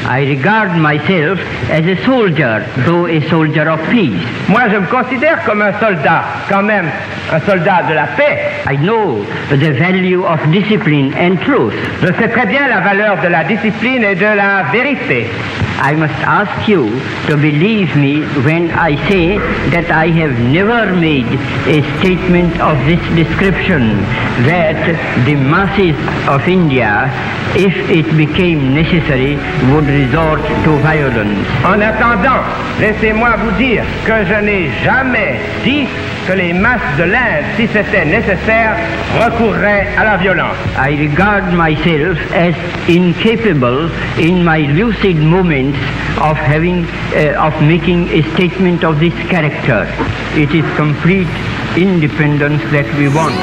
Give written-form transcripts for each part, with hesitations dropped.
I regard myself as a soldier, though a soldier of peace. Moi, je me considère comme un soldat, quand même, un soldat de la paix. I know the value of discipline and truth. Je sais très bien la valeur de la discipline et de la vérité. I must ask you to believe me when I say that I have never made a statement of this description, that the masses of India, if it became necessary, would resort to violence. En attendant, laissez-moi vous dire que je n'ai jamais dit que les masses de l'Inde, si c'était nécessaire, recourraient à la violence. I regard myself as incapable in my lucid moments of making a statement of this character. It is complete independence that we want.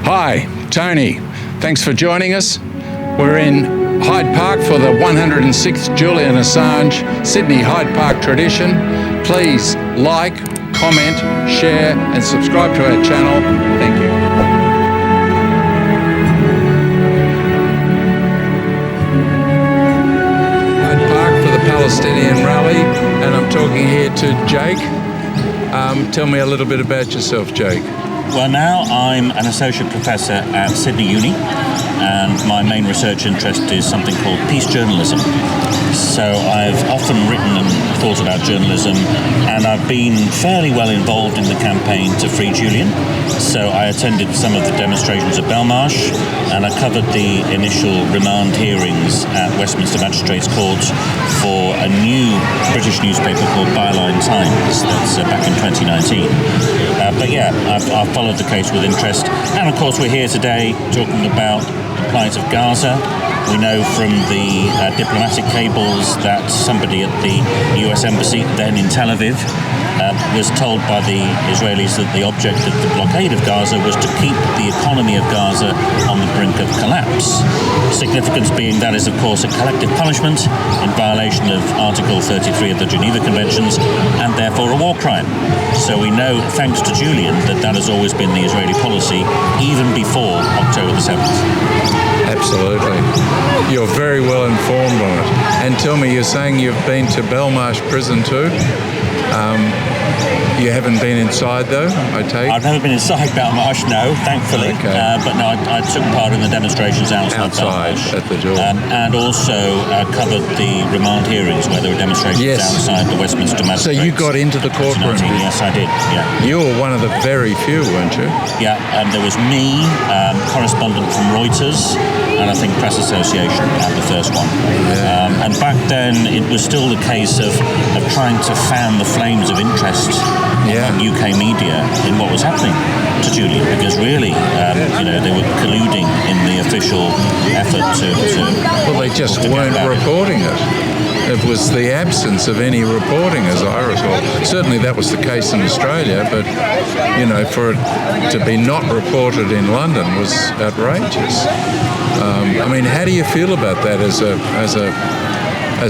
Hi, Tony. Thanks for joining us. We're in Hyde Park for the 106th Julian Assange Sydney Hyde Park tradition. Please like, comment, share and subscribe to our channel. Thank you. Hyde Park for the Palestinian rally, and I'm talking here to Jake. Tell me a little bit about yourself, Jake. Well, now I'm an associate professor at Sydney Uni, and my main research interest is something called peace journalism. So I've often written and thought about journalism, and I've been fairly well involved in the campaign to free Julian. So I attended some of the demonstrations at Belmarsh, and I covered the initial remand hearings at Westminster Magistrates Court for a new British newspaper called Byline Times. That's back in 2019. But yeah, I've followed the case with interest. And of course we're here today talking about the plight of Gaza. We know from the diplomatic cables that somebody at the US Embassy, then in Tel Aviv, was told by the Israelis that the object of the blockade of Gaza was to keep the economy of Gaza on the brink of collapse. Significance being that is, of course, a collective punishment in violation of Article 33 of the Geneva Conventions, and therefore a war crime. So we know, thanks to Julian, that that has always been the Israeli policy, even before October the 7th. Absolutely. You're very well informed on it. And tell me, you're saying you've been to Belmarsh prison too? You haven't been inside though, I take? I've never been inside Belmarsh, no, thankfully. Okay. But no, I took part in the demonstrations outside Belmarsh. At the door. And also covered the remand hearings where there were demonstrations outside the Westminster Magistrates. So you got into the courtroom? Yes, I did, yeah. You were one of the very few, weren't you? Yeah, there was me, correspondent from Reuters, and I think Press Association had the first one. Yeah. And back then it was still the case of trying to fan the flames of interest on UK media in what was happening to Julian, because really, they were colluding in the official effort to well, they just weren't reporting it. It was the absence of any reporting, as I recall. Certainly that was the case in Australia, but, for it to be not reported in London was outrageous. How do you feel about that as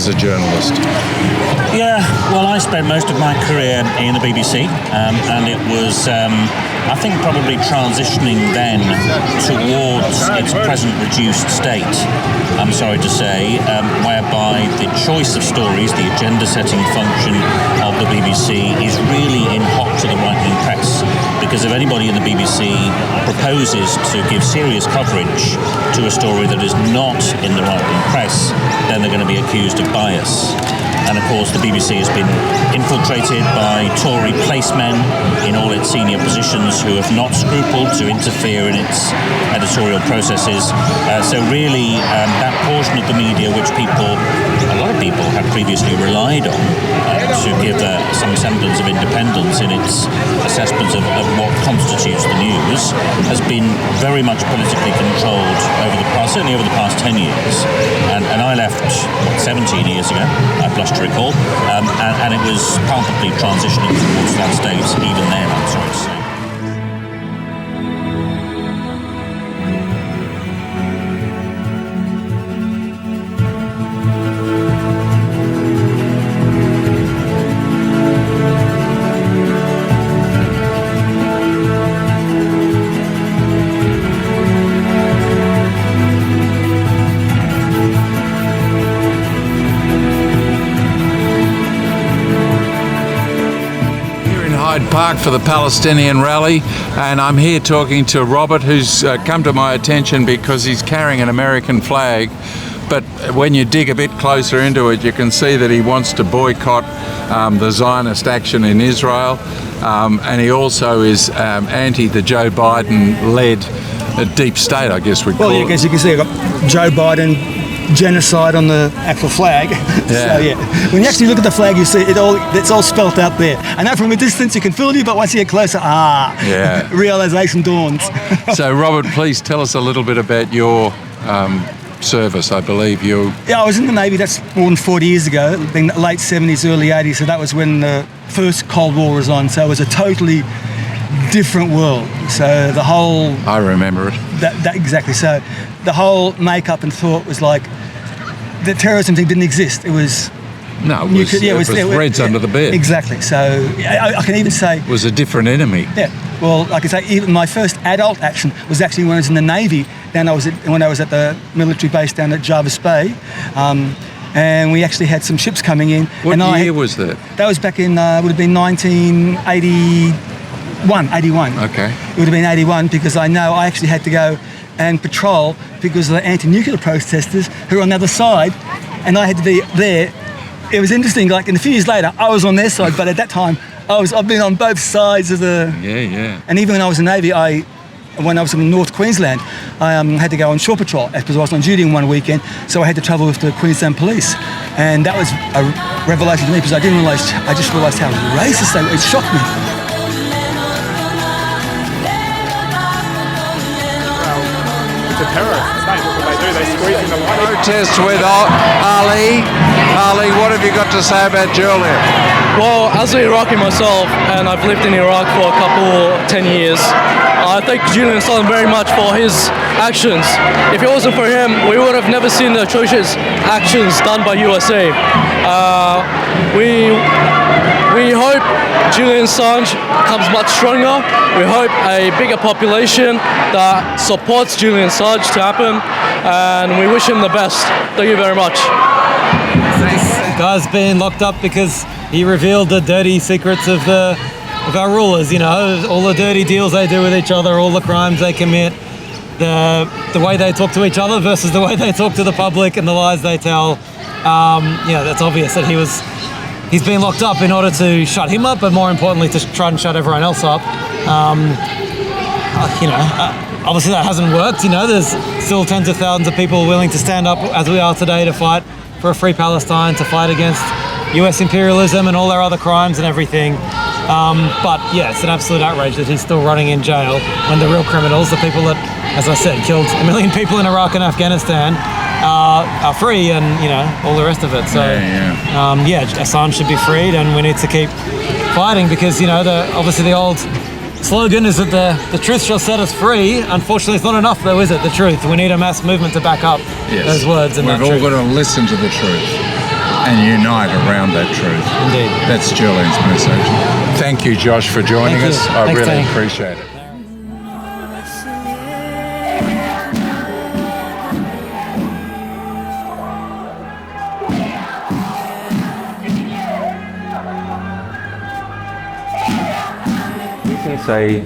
a journalist? Yeah, well, I spent most of my career in the BBC, and it was, I think, probably transitioning then towards its present reduced state, I'm sorry to say, whereby the choice of stories, the agenda-setting function of the BBC is really in hock to the right-wing press. Because if anybody in the BBC proposes to give serious coverage to a story that is not in the right-wing press, then they're going to be accused of bias. And of course the BBC has been infiltrated by Tory placemen in all its senior positions who have not scrupled to interfere in its editorial processes. So really that portion of the media which a lot of people had previously relied on to give some semblance of independence in its assessment of what constitutes the news has been very much politically controlled certainly over the past 10 years. And I left 17 years ago, I blush to recall, and it was palpably transitioning towards that state even then, I'm sorry to say. Park for the Palestinian rally, and I'm here talking to Robert, who's come to my attention because he's carrying an American flag. But when you dig a bit closer into it, you can see that he wants to boycott the Zionist action in Israel, and he also is anti the Joe Biden-led deep state, I guess we'd call it. Well, as you can see, I've got Joe Biden genocide on the actual flag. Yeah. So, when you actually look at the flag, you see it's all spelt out there. I know from a distance you can fool you, but once you get closer, realization dawns. So, Robert, please tell us a little bit about your service. I believe you... Yeah, I was in the Navy, that's more than 40 years ago, in the late 70s, early 80s, so that was when the first Cold War was on, so it was a totally different world. So the whole... I remember it. That exactly. So the whole makeup and thought was like, the terrorism thing didn't exist. It was... No, it was Reds under the bed. Exactly. So I can even say... It was a different enemy. Yeah. Well, like I say, even my first adult action was actually when I was in the Navy. When I was at the military base down at Jarvis Bay. And we actually had some ships coming in. What year was that? That was back in, would have been 1981. Okay. It would have been 81 because I know I actually had to go and patrol because of the anti-nuclear protesters who were on the other side, and I had to be there. It was interesting, like, and a few years later, I was on their side, but at that time, I've been on both sides of the... Yeah. And even when I was in the Navy, when I was in North Queensland, I had to go on shore patrol because I was on duty in one weekend, so I had to travel with the Queensland Police. And that was a revelation to me because I just realised how racist they were. It shocked me. It's a terrorist state. Look what they do. They squeeze in the light. Protest with Ali. Ali, what have you got to say about Julian? Well, as an Iraqi myself, and I've lived in Iraq for 10 years, I thank Julian Assange very much for his actions. If it wasn't for him, we would have never seen the atrocious actions done by USA. We hope Julian Assange becomes much stronger. We hope a bigger population that supports Julian Assange to happen, and we wish him the best. Thank you very much. Guy's been locked up because he revealed the dirty secrets of our rulers, all the dirty deals they do with each other, all the crimes they commit, the way they talk to each other versus the way they talk to the public and the lies they tell. That's obvious that he's been locked up in order to shut him up, but more importantly to try and shut everyone else up. Obviously that hasn't worked. There's still tens of thousands of people willing to stand up as we are today to fight for a free Palestine, to fight against US imperialism and all their other crimes and everything. But yeah, it's an absolute outrage that he's still running in jail when the real criminals, the people that, as I said, killed 1 million people in Iraq and Afghanistan, are free, and all the rest of it. So Assange should be freed, and we need to keep fighting because obviously the old slogan is that the truth shall set us free. Unfortunately, it's not enough though, is it? The truth. We need a mass movement to back up those words. And we've all got to listen to the truth and unite around that truth. Indeed. That's Julian's message. Thank you, Josh, for joining us. I really appreciate it. Say,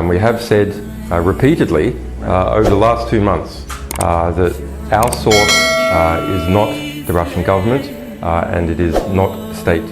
we have said repeatedly over the last 2 months that our source is not the Russian government and it is not state